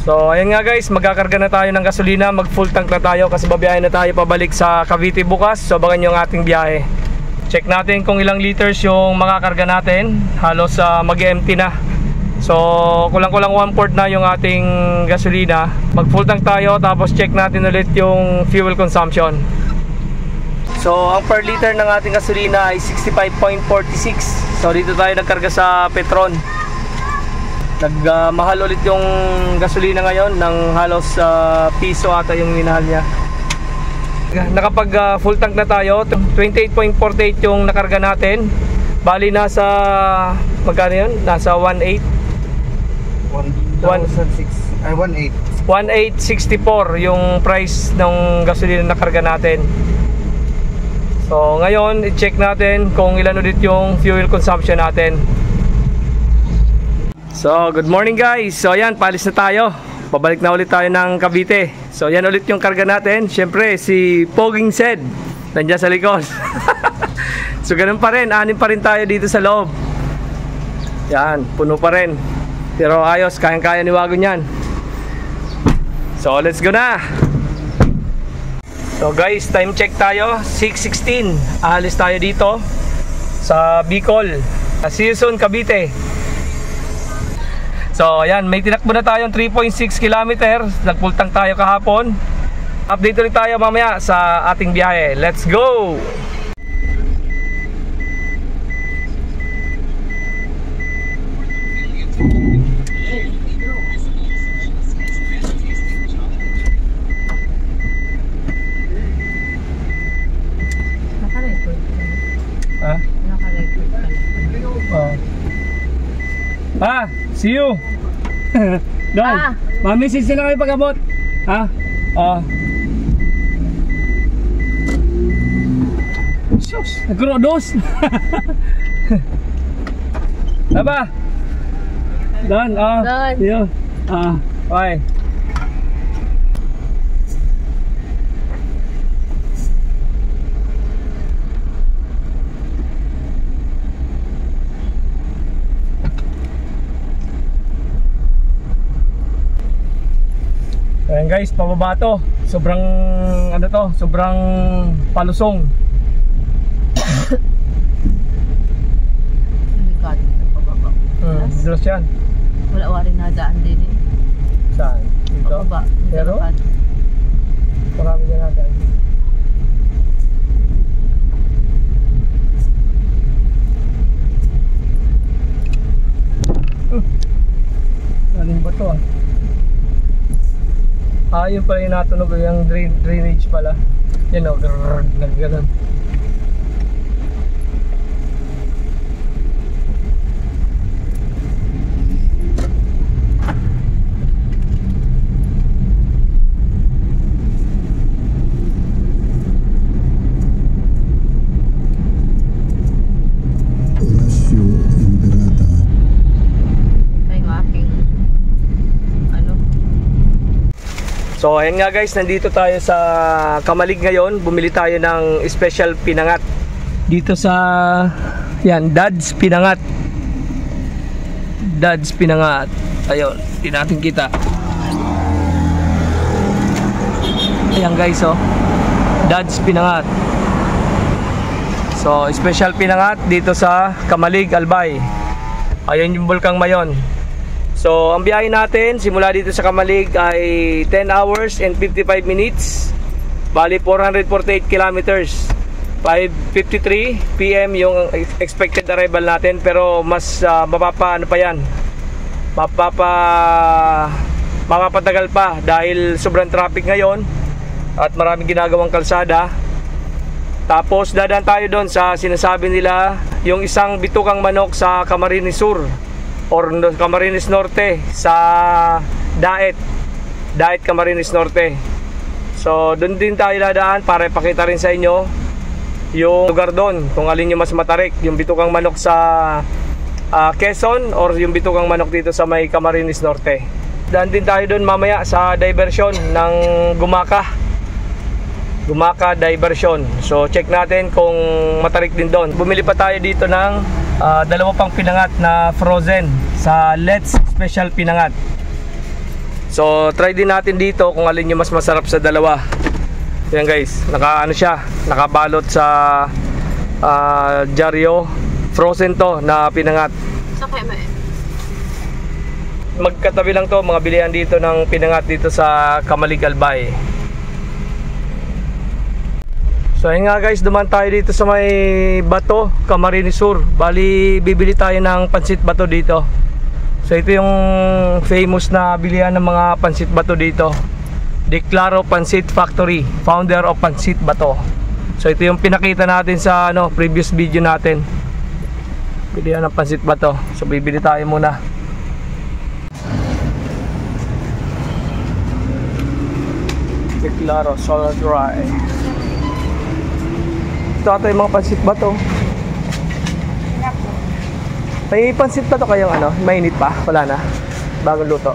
So ayun nga guys, magkakarga na tayo ng gasolina, mag full tank na tayo kasi babiyahe na tayo pabalik sa Cavite bukas. So abangan nyo ang ating biyahe. Check natin kung ilang liters yung makakarga natin. Halos mag-empty na. So kulang-kulang 1/4 na yung ating gasolina. Mag full tank tayo tapos check natin ulit yung fuel consumption. So ang per liter ng ating gasolina ay 65.46. So dito tayo nagkarga sa Petron. Nagmahal ulit yung gasolina ngayon ng halos piso ata yung minahal niya. Nakapag full tank na tayo, 28.48 yung nakarga natin. Bali nasa magkano yun? Nasa 1.8 1.864 yung price ng gasolina na nakarga natin. So ngayon i-check natin kung ilan ulit yung fuel consumption natin. So good morning guys. So ayan, palis na tayo. Pabalik na ulit tayo ng Cavite. So yan ulit yung karga natin. Siyempre si Poging Sed nandiyan sa likod. So ganun pa rin, 6 pa rin tayo dito sa loob. Yan, puno pa rin. Pero ayos, kayang-kaya ni Wagon yan. So let's go na. So guys, time check tayo, 6:16. Aalis tayo dito sa Bicol. See you soon Cavite. So ayan, may tinakbo na tayong 3.6 km. Nagfull tank tayo kahapon. Update ulit tayo mamaya sa ating biyahe. Let's go! Naka-record ka na? Ha? Naka-record ka na? See you! Don, mamisis sila kayo pag-abot. Ha? Sus, nagkurodos. Aba? Don, Don. see you. Bye. Ayan guys, pababa to. Sobrang ano to, sobrang palusong. Delikado na pababa. Dros yan. Wala wari na daan din eh. Saan? Dito? Pababa. Pero? Marami dyan natin. Galing ba to yun pala yung natunog, yung drainage pala. Yan o, nagganon. So ayan nga guys, nandito tayo sa Kamalig ngayon. Bumili tayo ng special pinangat dito sa yan, Dad's Pinangat. Dad's Pinangat. Ayun, hindi natin kita. Ayan guys, Dad's Pinangat. So special pinangat dito sa Kamalig, Albay. Ayun yung Bulkang Mayon. So ang biyahe natin simula dito sa Kamalig ay 10 hours and 55 minutes. Bali 448 kilometers. 5:53 PM yung expected arrival natin, pero mas mapapatagal pa dahil sobrang traffic ngayon at maraming ginagawang kalsada. Tapos dadaan tayo doon sa sinasabi nila yung isang bitukang manok sa Camarines Sur or Camarines Norte, sa Daet Camarines Norte. So doon din tayo dadaan para ipakita rin sa inyo yung lugar doon, kung alin yung mas matarik, yung bitukang manok sa Quezon or yung bitukang manok dito sa may Camarines Norte. Daan din tayo doon mamaya sa diversion ng Gumaka diversion. So check natin kung matarik din doon. Bumili pa tayo dito ng dalawa pang pinangat na frozen sa Let's Special Pinangat. So try din natin dito kung alin yung mas masarap sa dalawa. Yan guys, naka ano siya, nakabalot sa dyaryo. Frozen to na pinangat. Sa kaya may... Magkatabi lang to, mga bilihan dito ng pinangat dito sa Kamalig Albay. So ayun nga guys, duman tayo dito sa may bato, Camarines Sur. Bali bibili tayo ng pansit bato dito. So ito yung famous na bilihan ng mga pansit bato dito. Declaro Pancit Factory, founder of Pansit Bato. So ito yung pinakita natin sa previous video natin. Bilihan ng pansit bato. So bibili tayo muna. Declaro Solar Dry. Ito ata yung mga pansit bato. May pansit bato kayong mainit pa? Wala na? Bagong luto?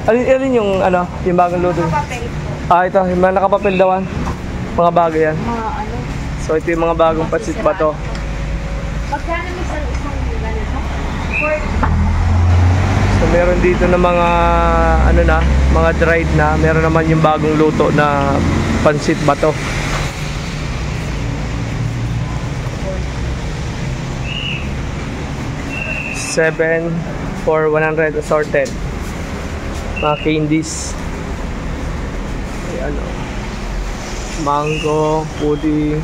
Alin yung yung bagong luto? Ito, yung mga nakapapel dawan. Mga bago yan. So ito yung mga bagong pansit bato. Magkano may isang ganito? So meron dito na mga mga dried na, meron naman yung bagong luto na pansit bato. $7 for 100 assorted. Mga candies. Ayan mango, pudding.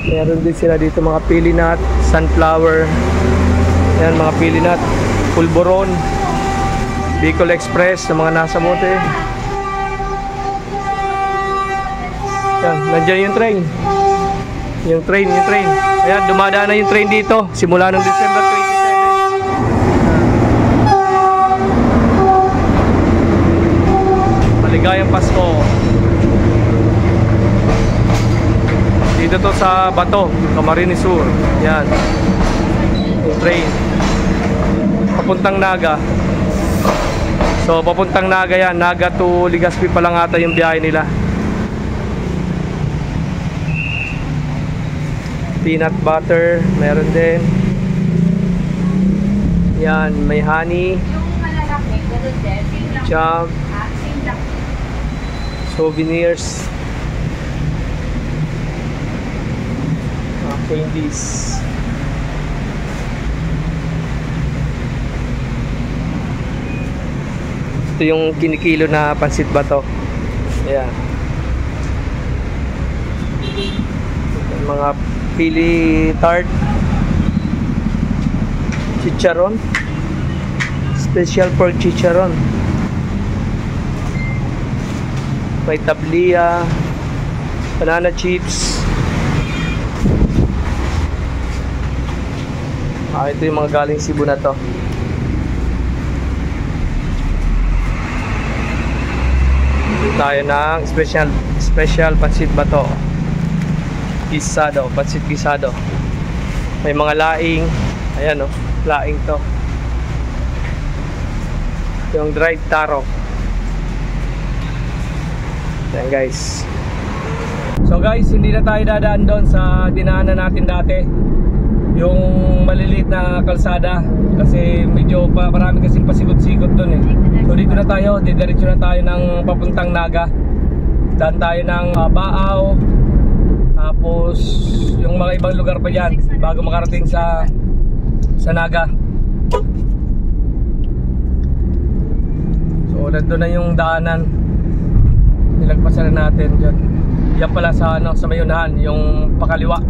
Meron din sila dito mga pili nut, sunflower. Ayan mga pili nut, pulboron, Bicol Express na mga nasa mote. Ayan, nandiyan yung train. Yung train. Ayan, dumadaan na yung train dito simula noong December 27. Maligayang Pasko. Dito to sa Bato, Camarines Sur. Yan. Yung train. Papuntang Naga. So, papuntang Naga yan. Naga to Legazpi pa lang ata yung biyahe nila. Peanut butter, meron din. Yan, may honey. Yung malalaki, ganun din. Same lang. Jam. Same lang. Souvenirs. Candies. Ito yung kinikilo na pansit bato. Ayan. Mga pili tart. Chicharon. Special pork chicharon. May tablia. Banana chips. Ito yung mga galing Cebu na to. Tayo ng special pansit bato. Gisado, pansit gisado. May mga laing. Ayan laing to. Yung dried taro. Ayan guys. So guys, hindi na tayo dadaan doon sa dinaanan natin dati. Yung maliliit na kalsada kasi medyo marami kasing pasikot-sikot doon So dito na tayo, didiretso na tayo ng papuntang Naga. Daan tayo ng Baaw. Tapos yung mga ibang lugar pa dyan bago makarating sa Naga. So nandun na yung daanan. Nilagpasan na natin dyan. Yan pala sa may unahan, yung pakaliwa.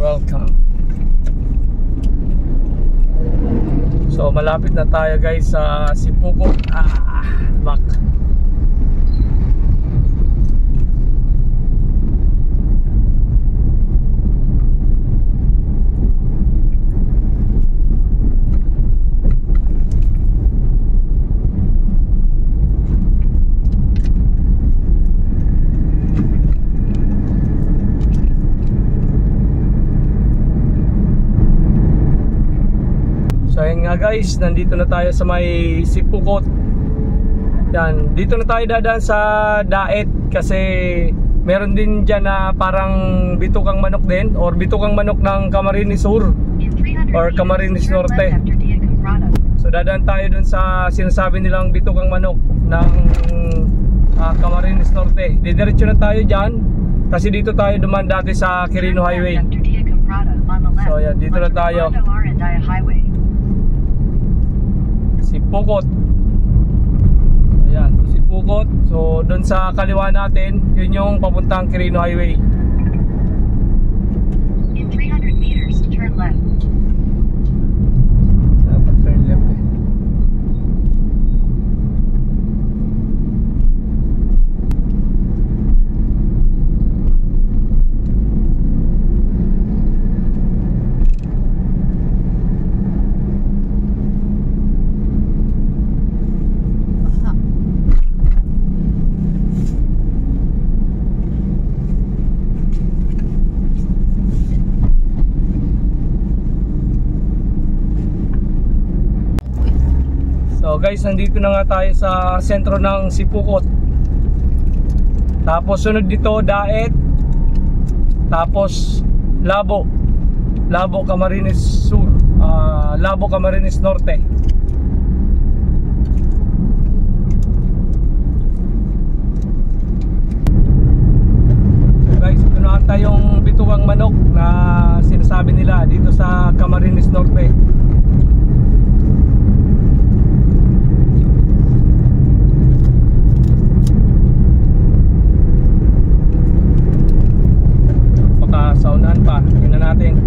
Welcome. So malapit na tayo guys sa Sipuko. Back. So ayun nga guys, nandito na tayo sa may Sipukot. Yan, dito na tayo dadaan sa Daet kasi meron din dyan na parang bitukang manok din or bitukang manok ng Camarines Sur or Camarines Norte. So dadaan tayo dun sa sinasabi nilang bitukang manok ng Camarines Norte. Didiretso na tayo dyan kasi dito tayo duman dati sa Quirino Highway. So yan, dito na tayo. Sipukot. Ayan, Sipukot. So dun sa kaliwa natin, yun yung papuntang Quirino Highway. In 300 meters, turn left. Dapat turn left eh. So guys, nandito na nga tayo sa sentro ng Sipukot. Tapos sunod dito Daet. Tapos Labo Camarines Sur, Labo Camarines Norte. So guys, ito na ata yung bitukang manok na sinasabi nila dito sa Camarines Norte. Saunahan pa, tingnan natin.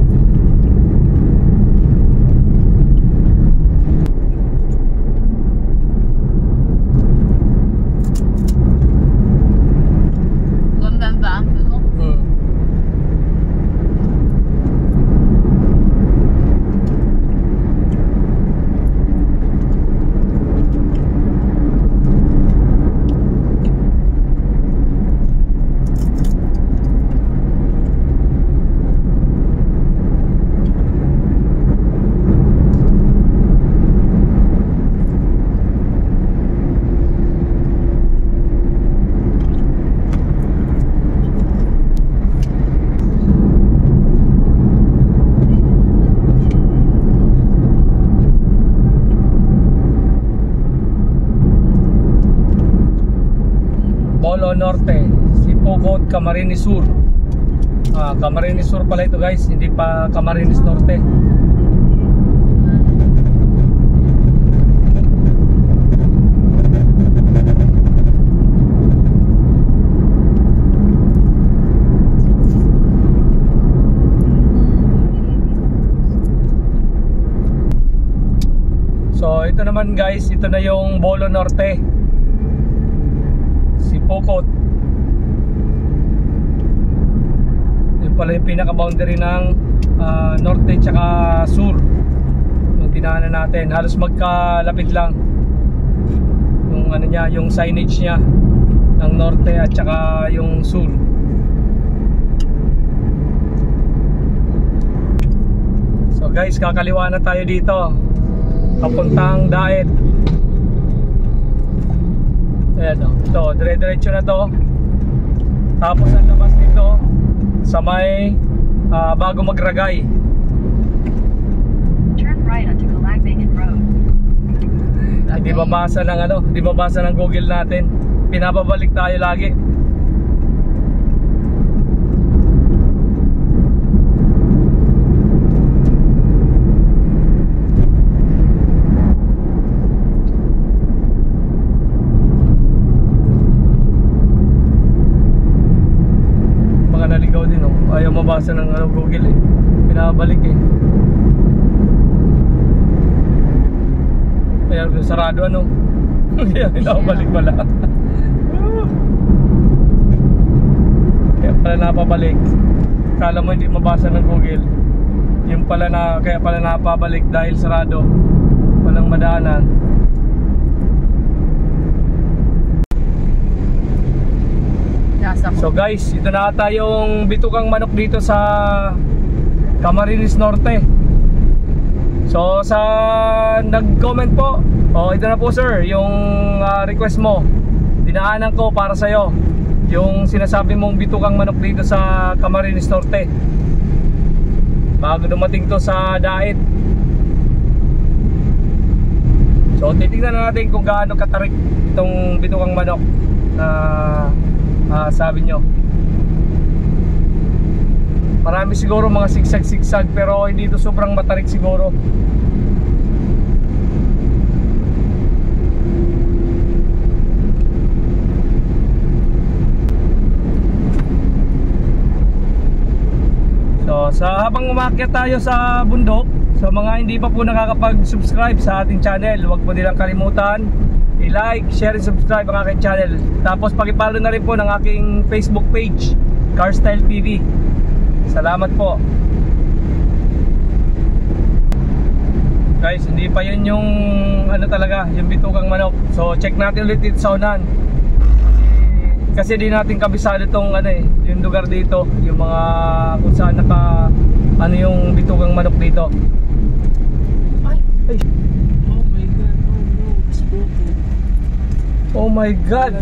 Ganda ba ang tulog? Bolo Norte, Sipukot, Camarines Sur. Camarines Sur pala ito guys, hindi pa Camarines Norte. So ito naman guys, ito na yung Bolo Norte, Sipukot. Yun pala yung pinaka-boundary ng Norte tsaka Sur. Yung tinaanan natin, halos magkalapit lang yung ano niya, yung signage niya ng Norte at tsaka yung Sur. So guys, kakaliwa na tayo dito papuntang Daet. Ayan o, ito, dire-diretso na to. Tapos ang labas dito sa may bago magragay. Turn right onto Calagbangan Road. Hindi mabasa ng ano, hindi mabasa ng Google natin. Pinapabalik tayo lagi. Naligaw din oh. Ayaw mabasa ng ano, Google eh. Pinabalik eh. Kaya sarado ano. Kaya pinabalik pala. Kaya pala napabalik. Kala mo hindi mabasa ng Google. Yung pala na, kaya pala napabalik dahil sarado. Walang madaanan. So guys, ito na ata yung bitukang manok dito sa Camarines Norte. So sa nag-comment po, ito na po sir, yung request mo. Dinaanan ko para sa'yo yung sinasabi mong bitukang manok dito sa Camarines Norte bago dumating to sa Dait. So titingnan natin kung gaano katarik itong bitukang manok na sabi nyo. Marami siguro mga sigsag-sigsag pero hindi ito sobrang matarik siguro. So sa habang umakyat tayo sa bundok, sa mga hindi pa po nakakapag-subscribe sa ating channel, huwag po nilang kalimutan i-like, share, and subscribe ang aking channel. Tapos pakipollow na rin po ng aking Facebook page, Carstyle TV. Salamat po. Guys, hindi pa yun yung ano talaga, yung bitukang manok. So check natin ulit dito sa unan. Kasi di natin kabisado itong yung lugar dito, yung mga kung saan naka yung bitukang manok dito. Ay. Oh my god.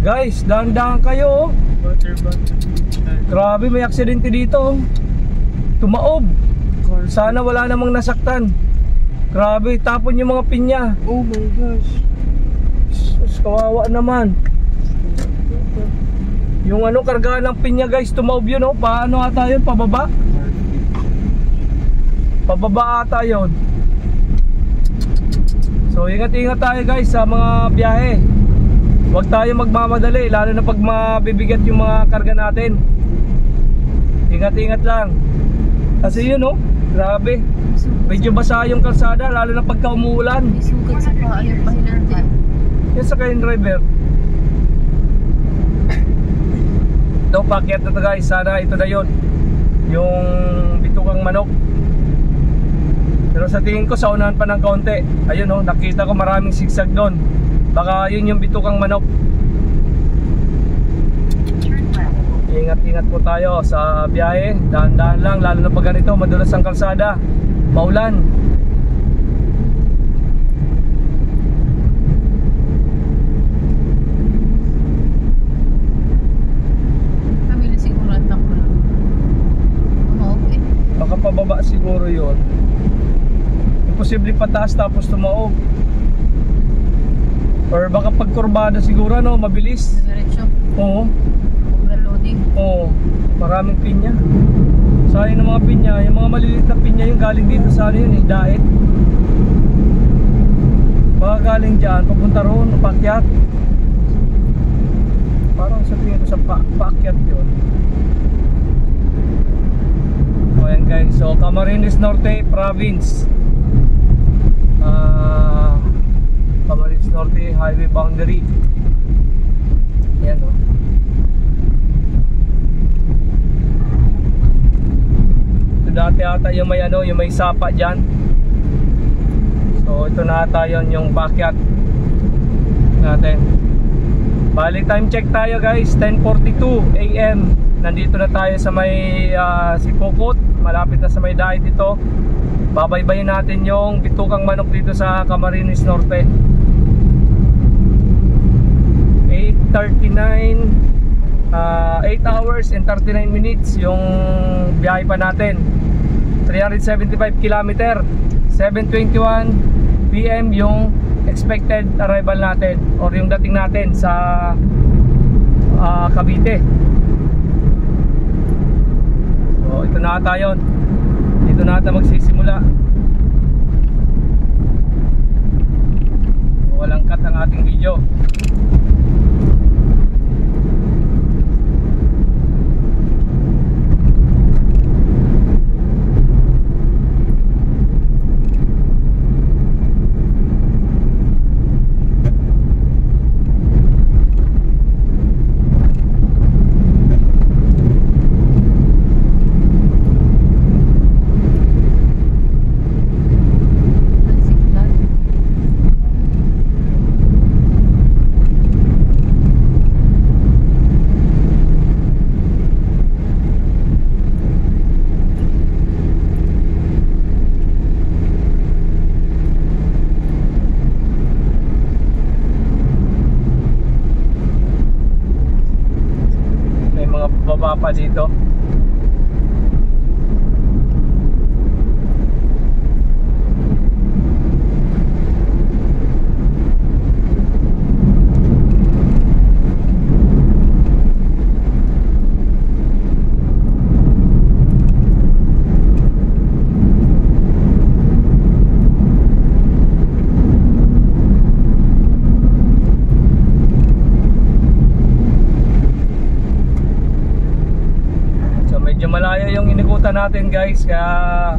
Guys, dahan-dahan kayo. Grabe, may aksidente dito. Tumaob. Sana wala namang nasaktan. Grabe, tapon yung mga pinya. Oh my gosh. Sus, kawawa naman. Yung kargaan ng pinya guys, tumaob yun Paano ata yun? Pababa? Pababa ata yun. So ingat-ingat tayo guys sa mga biyahe. Huwag tayo magmamadali, lalo na pag mabibigat yung mga karga natin. Ingat-ingat lang. Kasi yun grabe. Medyo basa yung kalsada, lalo na pagka umuulan. May sugat sa paa yung pahinante. Yan sa kayong driver. Ito, pakyat na to guys. Sana ito na yun, yung bitukang manok. Pero sa tingin ko sa unahan pa ng kaunti. Ayun nakita ko maraming sigsag doon. Baka yun yung bitukang manok. Ingat-ingat po tayo sa biyahe. Dahan-dahan lang, lalo na pag ganito, madulas ang kalsada, maulan. Kami na siguro ang takbo lang. Okay. Baka pababa siguro yun. Imposible pataas tapos tumaob. Or baka pagkurbada siguro mabilis. Diretso. Oo. Overloading. Oo. Maraming pinya. Sayang ng mga pinya. Yung mga maliliit na pinya yung galing dito sa Dait. Baka galing dyan, papunta roon, pakyat. Parang sa tingin ko sa pakyat yun. So ayan guys, so Camarines Norte Province, Camarines Norte Highway Boundary. Ayan Ito dati ata yung may yung may sapa dyan. So ito na ata yun yung pakyat natin. Bali time check tayo guys, 10:42 AM. Nandito na tayo sa may Sipokot, malapit na sa may Dait ito. Babaybayin natin yung bitukang manok dito sa Camarines Norte. 8:39, 8 hours and 39 minutes yung biyahe pa natin. 375 km. 7:21 PM yung expected arrival natin or yung dating natin sa Cavite. So ito na ata yun. Dito na ata magsisimula. Walang cut ang ating video. ruta natin guys, kaya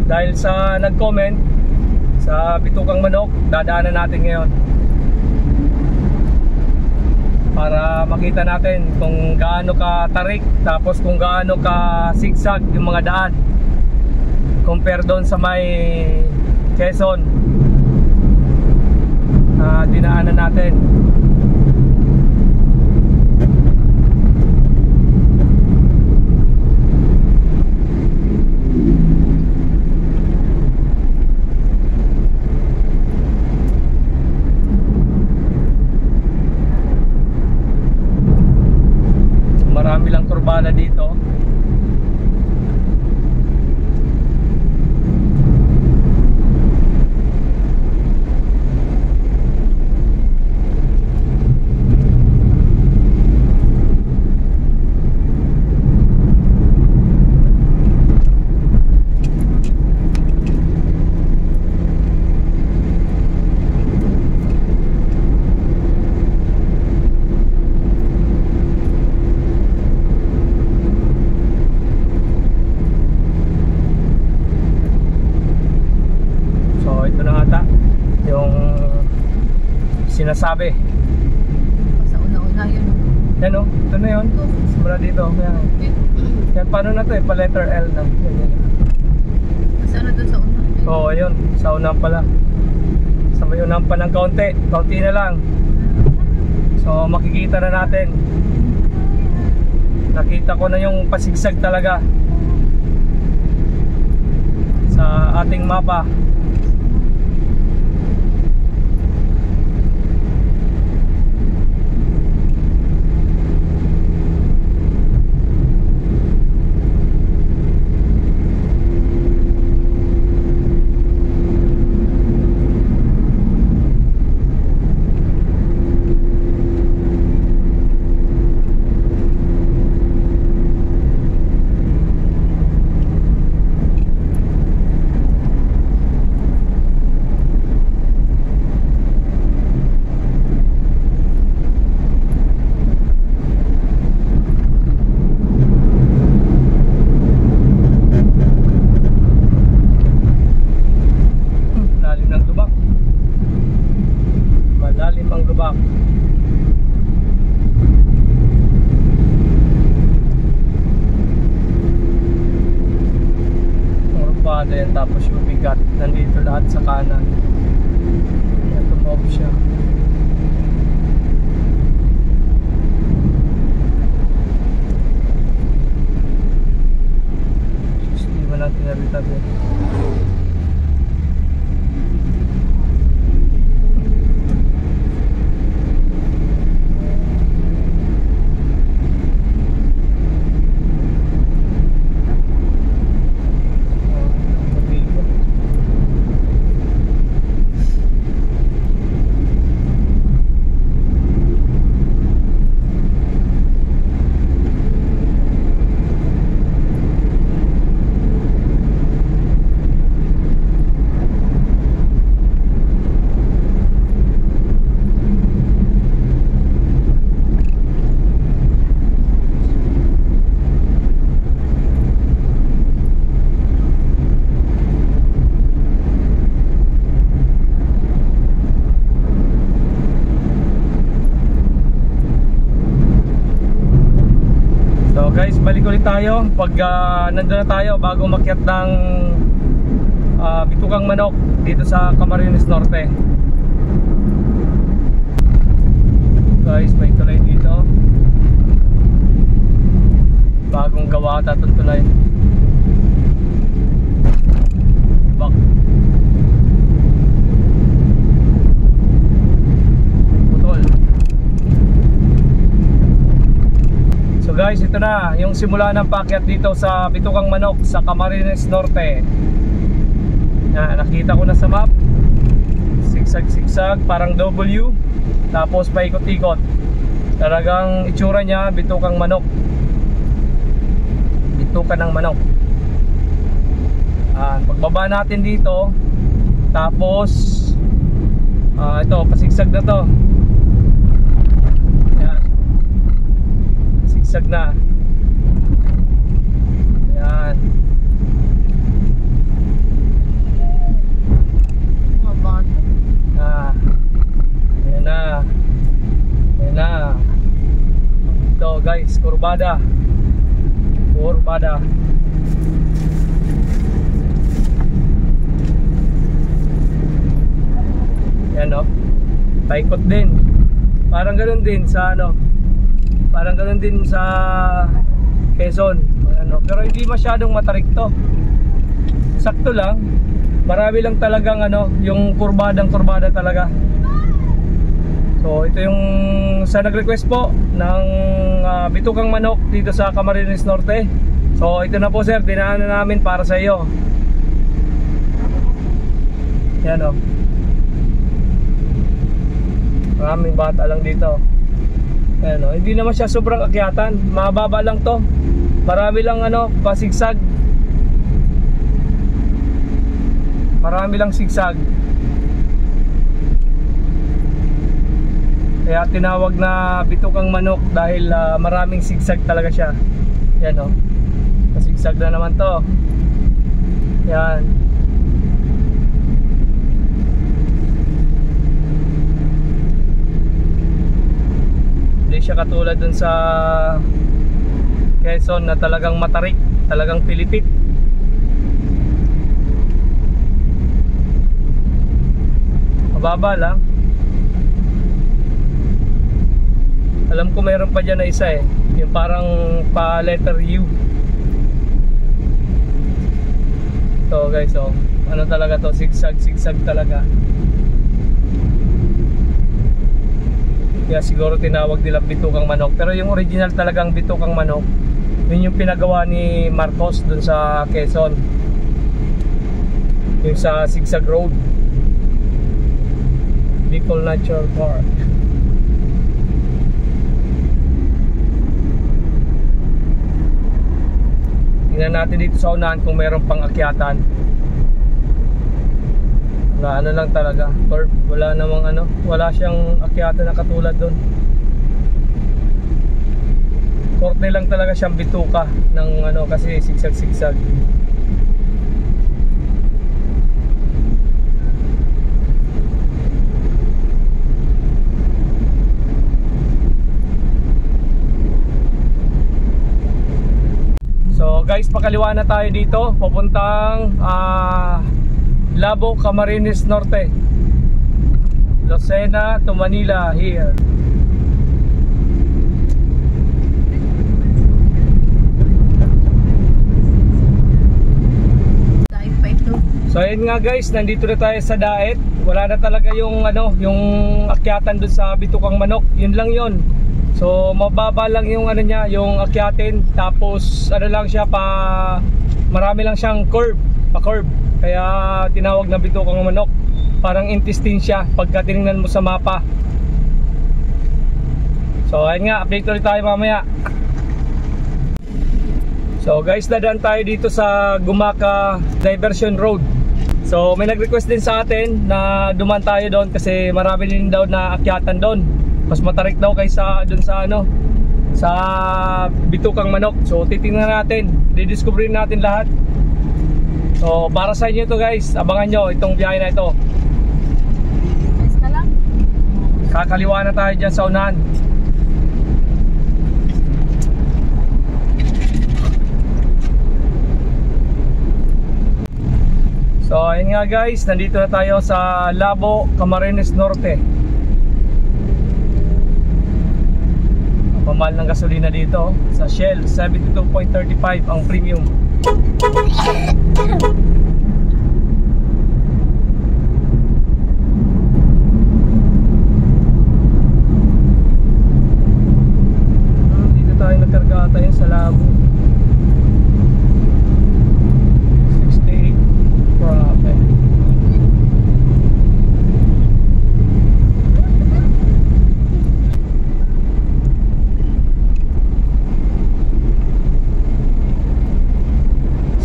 dahil sa nag-comment sa Bitukang Manok, dadaanan natin ngayon para makita natin kung gaano ka tarik, tapos kung gaano ka sigsag yung mga daan compare doon sa may Quezon na dinaanan natin. Marami lang turbana dito. Sinasabi. Sa una-una yun. Yan o, ito na yun. Simula dito. Yan, paano na to eh? Pa letter L na. Yan. Sana doon sa una. Oo, yun. Sa unang pala. Sa may unang pa ng kaunti. Kaunti na lang. So, makikita na natin. Nakita ko na yung pasigsag talaga sa ating mapa. Yan, tapos yung bigat nandito lahat sa kanan. Yan, tumawag siya. Hindi man natin nabitabi. Guys, balik ulit tayo pag nandun na tayo bago makyat ng Bitukang Manok dito sa Camarines Norte. Guys, may tulay dito, bagong gawa ata itong tulay. Bak putol. So guys, ito na yung simula ng paakyat dito sa Bitukang Manok sa Camarines Norte. Nakita ko na sa map. Sigsag-sigsag, parang W. Tapos paikot-ikot. Talagang itsura niya, Bitukang Manok. Bitukan ng manok. Pagbaba natin dito, tapos ito, pasigsag na to. Yan. Sigsag na. kurbada. Kurbada. Yan o. Paikot din. Parang ganun din sa ano. Parang ganun din sa Quezon. Ano, pero hindi masyadong matarik to. Sakto lang. Marami lang talagang ano, yung kurbada talaga. So ito yung sa nag-request po ng bitukang manok dito sa Camarines Norte. So ito na po sir, dinaanan namin para sa iyo. Yan o. Maraming bata lang dito. Ayan o, hindi naman siya sobrang akyatan. Mababa lang to. Marami lang ano, pasigsag. Marami lang sigsag. Kaya tinawag na bitukang manok dahil maraming sigsag talaga siya. Yan o. Pasigsag na naman to. Yan. Hindi siya katulad dun sa Quezon na talagang matarik, talagang pilipit. Mababa lang. Alam ko mayroon pa dyan na isa eh, yung parang pa letter U. So guys, so ano talaga to, sigsag talaga. Kaya siguro tinawag nila bitukang manok. Pero yung original talagang bitukang manok, yun yung pinagawa ni Marcos dun sa Quezon, yung sa Sigsag Road, Bicol Natural Park. Tingnan natin dito sa unahan kung mayroon pang akyatan. Na ano lang talaga, curve. Wala namang ano, wala siyang akyatan na katulad doon. Korte lang talaga siyang bituka ng ano, kasi sigsag-sigsag. So guys, pakaliwa na tayo dito, papuntang Labo, Camarines Norte, Lucena to Manila here. Dahil pa ito. So ayun nga guys, nandito na tayo sa Daet. Wala na talaga yung ano, yung akyatan doon sa bitukang manok. Yun lang yun. So mababa lang yung ano niya, yung akyatin. Tapos ano lang siya, marami lang siyang curve, pa-curve. Kaya tinawag na bitukang manok. Parang intestine siya pagka tinignan mo sa mapa. So ayun nga, update ulit tayo mamaya. So guys, dadaan tayo dito sa Gumaca Diversion Road. So may nag-request din sa atin na dumaan tayo doon kasi marami din daw na akyatan doon. Mas matarik daw kaysa doon sa ano, sa bitukang manok. So titingnan natin, didiscovery natin lahat. So para sa inyo to guys, abangan nyo itong biyahe na ito. Guys ka lang. Kakaliwa na tayo dyan sa unahan. So ayun nga guys, nandito na tayo sa Labo, Camarines Norte. Pamahal ng gasolina dito sa Shell, 72.35 ang premium. Dito tayo nagkargata yun sa Labo. 68 profit.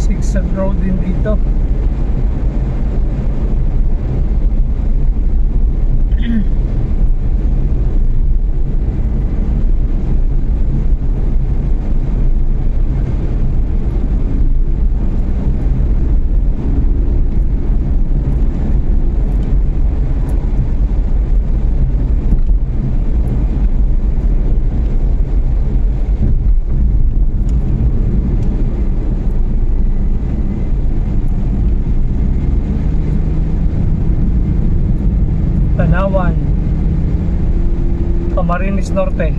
Sigsag road din dito. Tanawan, Camarines Norte.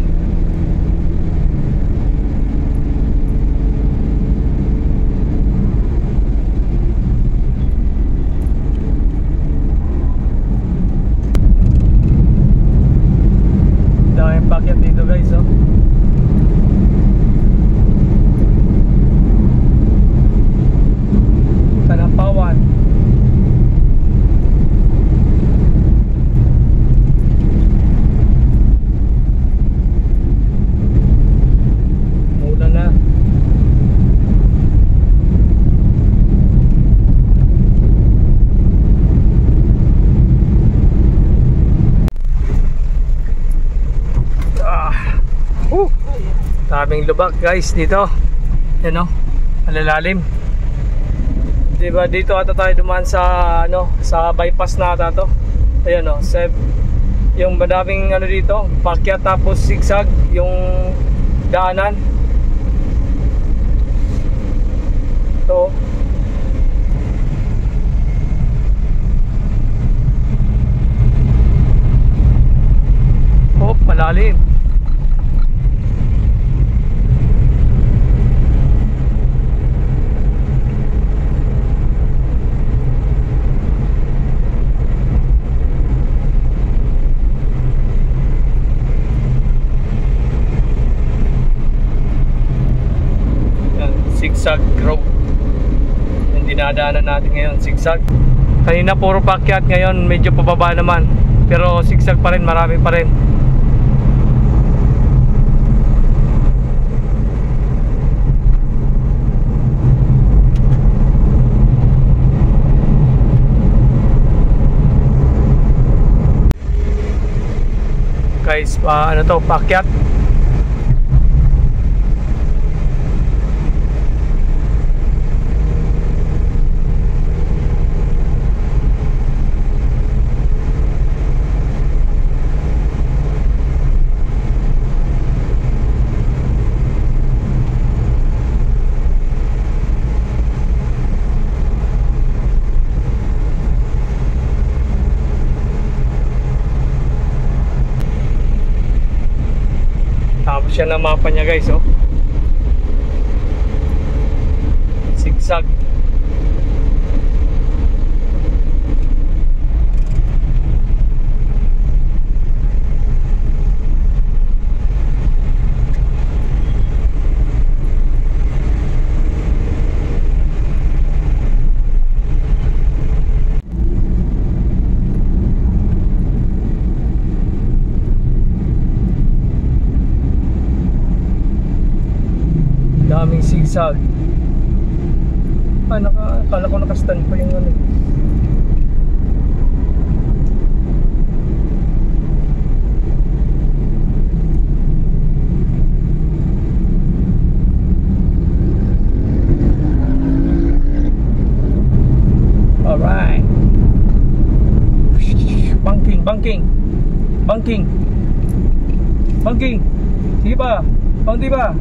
Daming pakyat dito guys, oh. Tanapawan. Mula na. Daming lubak guys dito. Yan, oh, malalalim. Diba dito ata tayo dumaan sa sa bypass na ata to. Ayan, oh, yung madaming dito, pakyat tapos zigzag yung daanan. To. Oh, malalim. Zigzag road yung dinadaanan natin ngayon, zigzag. Kanina puro pakyat, ngayon medyo pababa naman, pero zigzag pa rin, marami pa rin. Guys, pakyat. Tapos siya na mapa niya guys, oh. Zigzag. Daming zigzag. Akala ko nakastand pa yung Alright. Banking. Sige pa. Paunti pa.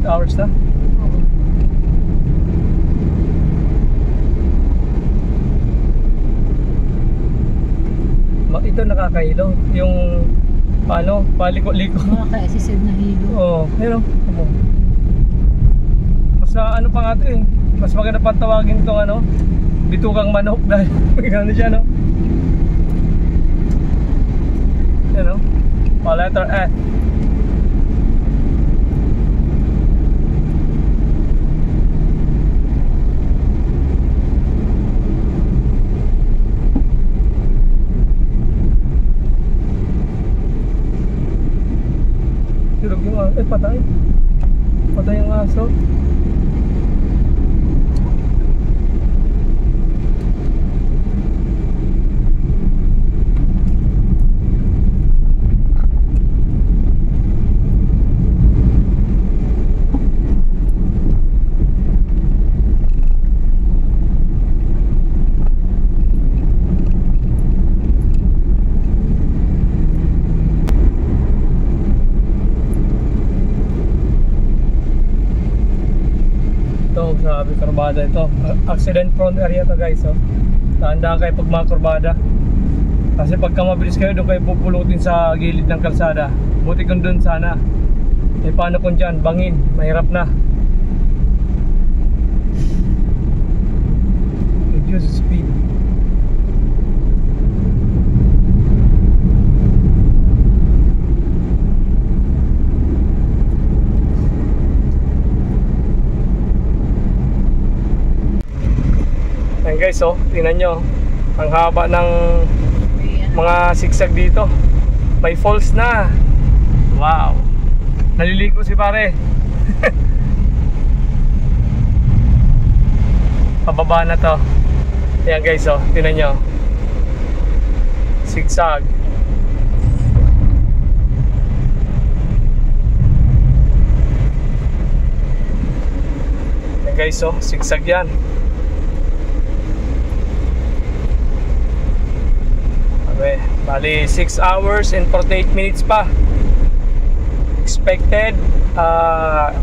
hours na. Ito nakakahilo. Yung paano, paliko-liko. Nakaka-assisted na hilo. Oo, pero mas ano pa nga ito eh. Mas maganda pang tawagin itong ano, bitukang manok dahil ano siya, no? Yan, no? Pa letter F. Patay. Patay ang aso. Sabi kurbada ito, accident prone area to guys, oh. Tandaan kayo pag mga kurbada, kasi pagka mabilis kayo doon kayo pupulutin sa gilid ng kalsada. Buti kung doon sana, eh paano kung dyan, bangin, mahirap na. Reduce speed. Ayan guys, oh, tingnan nyo ang haba ng mga sigsag dito. May falls na. Wow, naliligo si pare. Pababa na to. Ayan guys, oh, tingnan nyo, sigsag. Ayan guys, oh, sigsag yan. Bali 6 hours and 48 minutes pa. Expected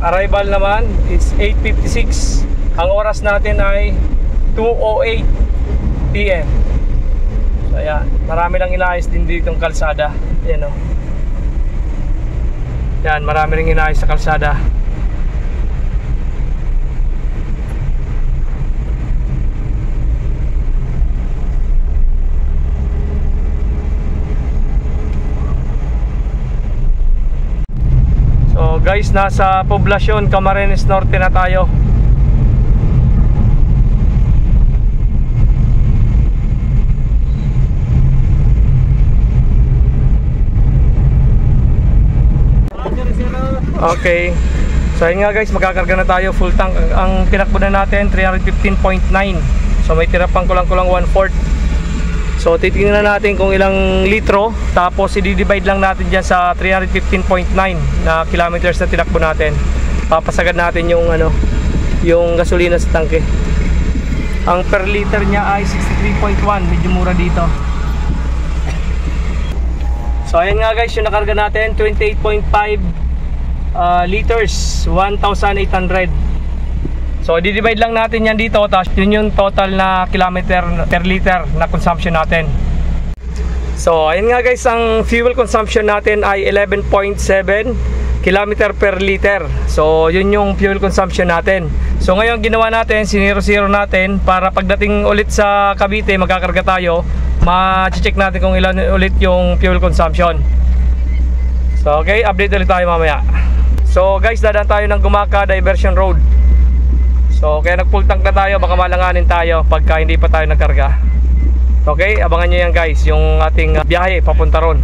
arrival naman is 8:56. Ang oras natin ay 2:08 PM. So ayan, marami lang inaayos din ditong kalsada. Ayan, oh. Yan, marami ring inaayos sa kalsada. So guys, nasa poblasyon Camarines Norte na tayo. Okay. So ayun nga guys, magkakarga na tayo full tank. Ang tinakbo na natin 315.9. So may tira pang kulang-kulang 1/4. So titingnan na natin kung ilang litro, tapos i-divide lang natin dyan sa 315.9 na kilometers na tinakbo natin. Papasagad natin yung yung gasolina sa tangke. Ang per liter niya ay 63.1, medyo mura dito. So ayan nga guys, yung nakarga natin 28.5 liters, 1,800. So i-divide lang natin yan dito, tapos yun yung total na kilometer per liter na consumption natin. So ayun nga guys, ang fuel consumption natin ay 11.7 kilometer per liter. So yun yung fuel consumption natin. So ngayon ginawa natin, siniro-zero natin para pagdating ulit sa Cavite, magkakarga tayo, ma-check natin kung ilan ulit yung fuel consumption. So okay, update ulit tayo mamaya. So guys, dadaan tayo ng Gumaka Diversion Road. So kaya nag-full tank na tayo, baka malanganin tayo pagka hindi pa tayo nagkarga. Okay, abangan nyo yan guys, yung ating biyahe papunta ron.